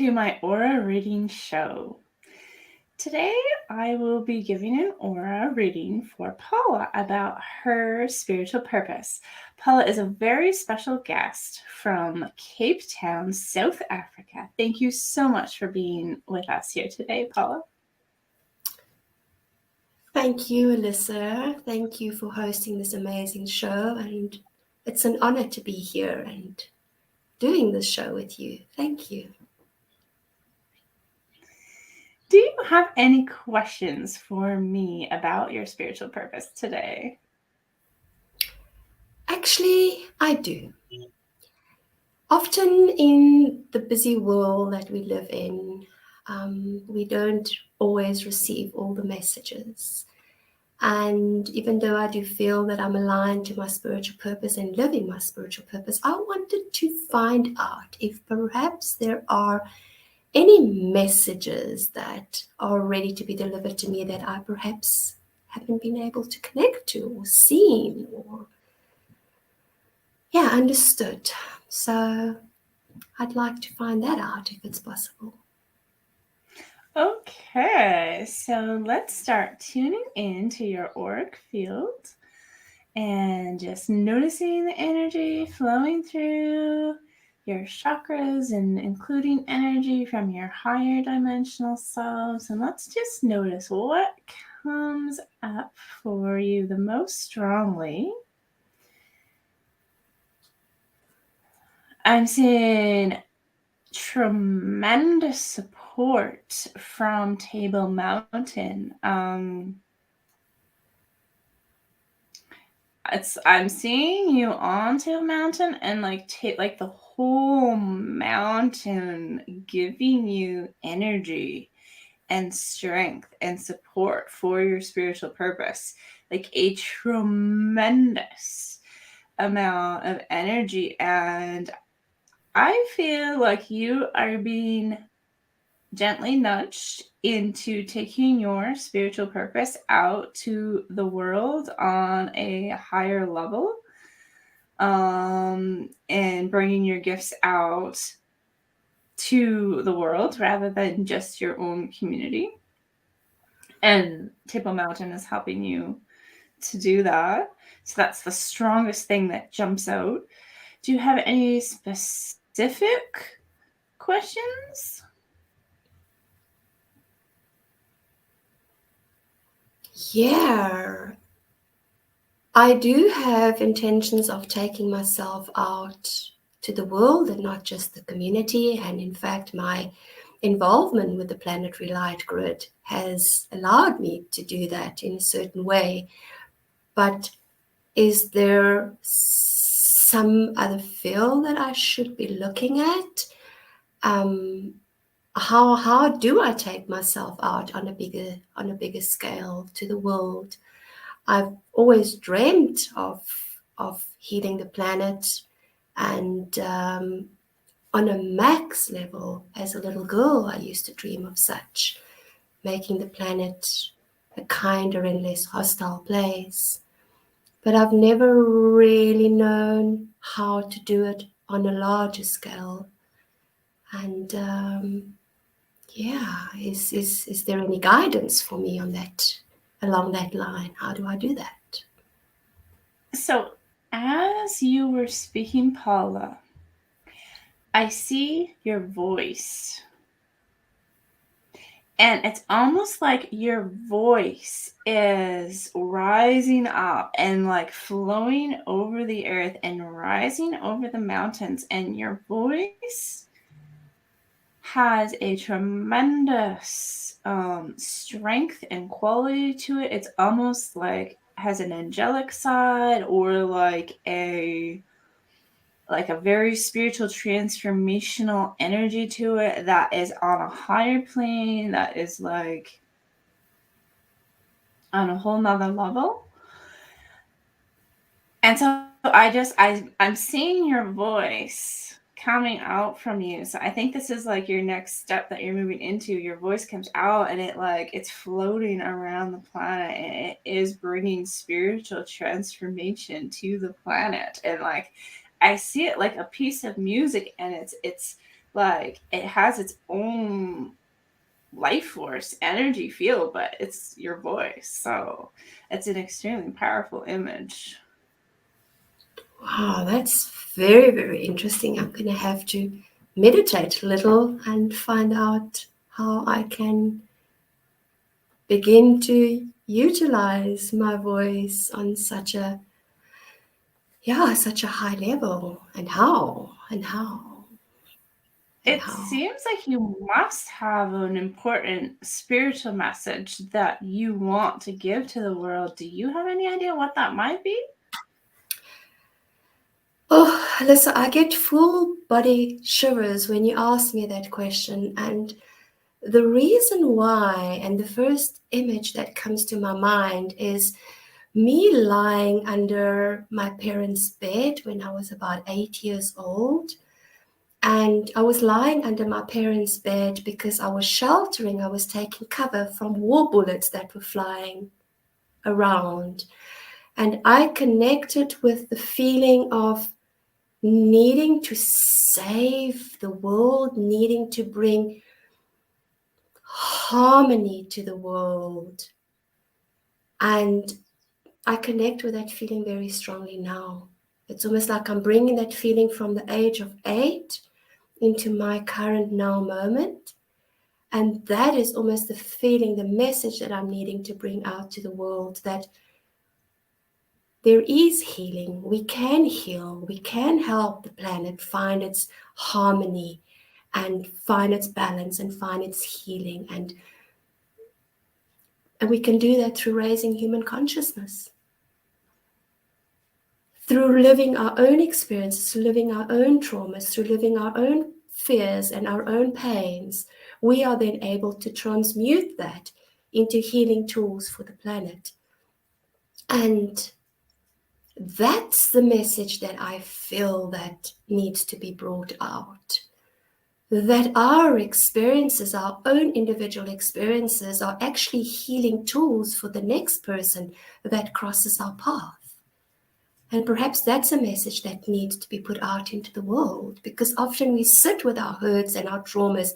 to my aura reading show. Today, I will be giving an aura reading for Paula about her spiritual purpose. Paula is a very special guest from Cape Town, South Africa. Thank you so much for being with us here today, Paula. Thank you, Elissa. Thank you for hosting this amazing show. And it's an honor to be here and doing this show with you. Thank you. Do you have any questions for me about your spiritual purpose today? Actually, I do. Often in the busy world that we live in, we don't always receive all the messages. And even though I do feel that I'm aligned to my spiritual purpose and living my spiritual purpose, I wanted to find out if perhaps there are any messages that are ready to be delivered to me that I perhaps haven't been able to connect to or seen or understood. So I'd like to find that out if it's possible. Okay, so let's start tuning into your auric field and just noticing the energy flowing through your chakras and including energy from your higher dimensional selves. And let's just notice what comes up for you the most strongly. I'm seeing tremendous support from Table Mountain. I'm seeing you onto a mountain and like the whole mountain giving you energy and strength and support for your spiritual purpose, like a tremendous amount of energy. And I feel like you are being gently nudged into taking your spiritual purpose out to the world on a higher level, and bringing your gifts out to the world rather than just your own community. And Table Mountain is helping you to do that. So that's the strongest thing that jumps out. Do you have any specific questions? Yeah, I do have intentions of taking myself out to the world and not just the community. And in fact, my involvement with the Planetary Light Grid has allowed me to do that in a certain way. But is there some other field that I should be looking at? How do I take myself out on a bigger scale to the world? I've always dreamt of healing the planet, and on a max level, as a little girl, I used to dream of such, making the planet a kinder and less hostile place. But I've never really known how to do it on a larger scale. And is there any guidance for me on that, along that line? How do I do that? So, as you were speaking, Paula, I see your voice. And it's almost like your voice is rising up and like flowing over the earth and rising over the mountains. And your voice has a tremendous strength and quality to it. It's almost like has an angelic side or like a very spiritual transformational energy to it that is on a higher plane, that is like on a whole nother level. And so I'm seeing your voice coming out from you. So I think this is like your next step that you're moving into. Your voice comes out and it's floating around the planet, and it is bringing spiritual transformation to the planet. And like I see it like a piece of music, and it's like it has its own life force, energy, feel, but it's your voice. So it's an extremely powerful image. Wow, that's very, very interesting. I'm going to have to meditate a little and find out how I can begin to utilize my voice on such a, yeah, such a high level. And how, and how, and It how. seems like you must have an important spiritual message that you want to give to the world. Do you have any idea what that might be? Oh, Alyssa, I get full body shivers when you ask me that question. And the reason why, and the first image that comes to my mind is me lying under my parents' bed when I was about 8 years old. And I was lying under my parents' bed because I was sheltering, I was taking cover from war bullets that were flying around. And I connected with the feeling of needing to save the world, needing to bring harmony to the world. And I connect with that feeling very strongly now. It's almost like I'm bringing that feeling from the age of 8 into my current now moment. And that is almost the feeling, the message that I'm needing to bring out to the world, that there is healing. We can heal. We can help the planet find its harmony and find its balance and find its healing. And we can do that through raising human consciousness, through living our own experiences, through living our own traumas, through living our own fears and our own pains. We are then able to transmute that into healing tools for the planet. And that's the message that I feel that needs to be brought out. That our experiences, our own individual experiences, are actually healing tools for the next person that crosses our path. And perhaps that's a message that needs to be put out into the world, because often we sit with our hurts and our traumas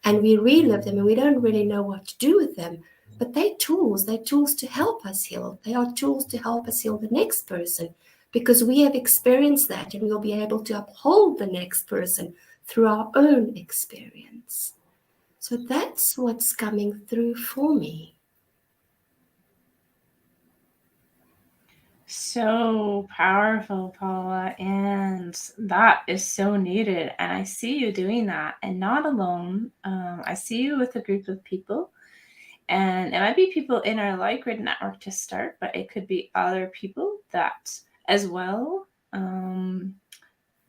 and we relive them and we don't really know what to do with them. But they're tools to help us heal. They are tools to help us heal the next person, because we have experienced that and we'll be able to uphold the next person through our own experience. So that's what's coming through for me. So powerful, Paula, and that is so needed. And I see you doing that, and not alone. I see you with a group of people, and it might be people in our like grid network to start, but it could be other people that as well,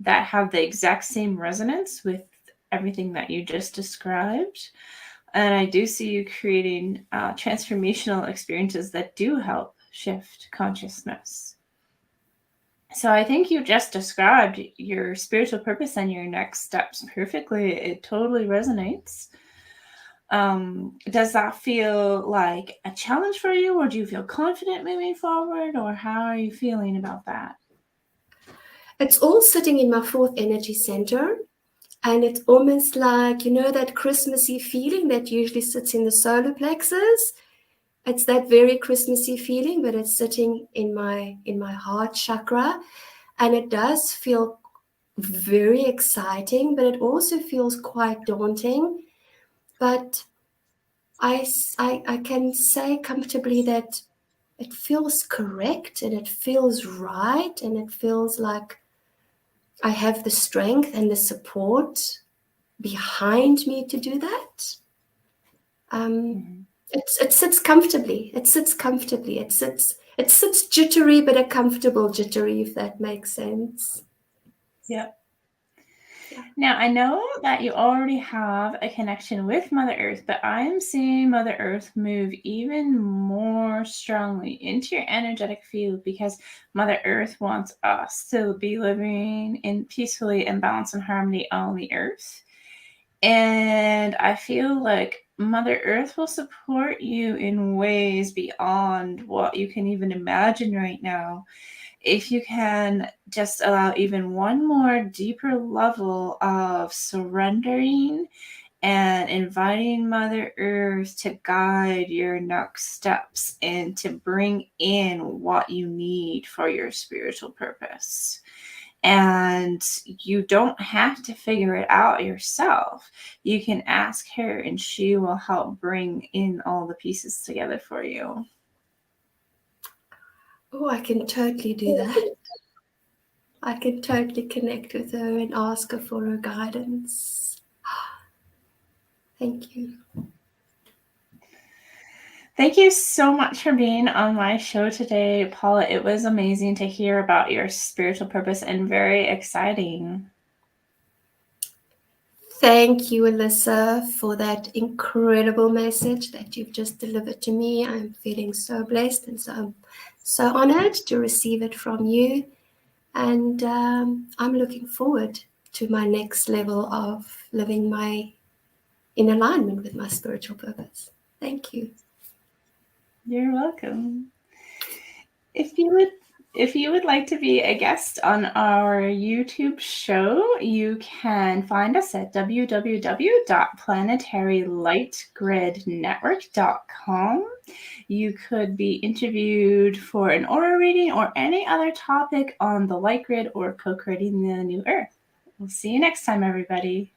that have the exact same resonance with everything that you just described. And I do see you creating transformational experiences that do help shift consciousness. So I think you just described your spiritual purpose and your next steps perfectly. It totally resonates. Does that feel like a challenge for you, or do you feel confident moving forward, or how are you feeling about that? It's all sitting in my fourth energy center. And it's almost like, that Christmassy feeling that usually sits in the solar plexus. It's that very Christmassy feeling, but it's sitting in my heart chakra. And it does feel very exciting, but it also feels quite daunting. But I can say comfortably that it feels correct and it feels right and it feels like I have the strength and the support behind me to do that. Mm-hmm. It sits comfortably. It sits comfortably. It sits jittery, but a comfortable jittery, if that makes sense. Yep. Yeah. Now, I know that you already have a connection with Mother Earth, but I am seeing Mother Earth move even more strongly into your energetic field, because Mother Earth wants us to be living in peacefully in balance and harmony on the earth. And I feel like Mother Earth will support you in ways beyond what you can even imagine right now. if you can just allow even one more deeper level of surrendering and inviting Mother Earth to guide your next steps and to bring in what you need for your spiritual purpose. And you don't have to figure it out yourself. You can ask her, and she will help bring in all the pieces together for you. Oh, I can totally do that. I can totally connect with her and ask her for her guidance. Thank you. Thank you so much for being on my show today, Paula. It was amazing to hear about your spiritual purpose and very exciting. Thank you, Elissa, for that incredible message that you've just delivered to me. I'm feeling so blessed and so honored to receive it from you. And I'm looking forward to my next level of living in alignment with my spiritual purpose. Thank you. You're welcome. If you would like to be a guest on our YouTube show, you can find us at www.planetarylightgridnetwork.com. You could be interviewed for an aura reading or any other topic on the light grid or co-creating the new earth. We'll see you next time, everybody.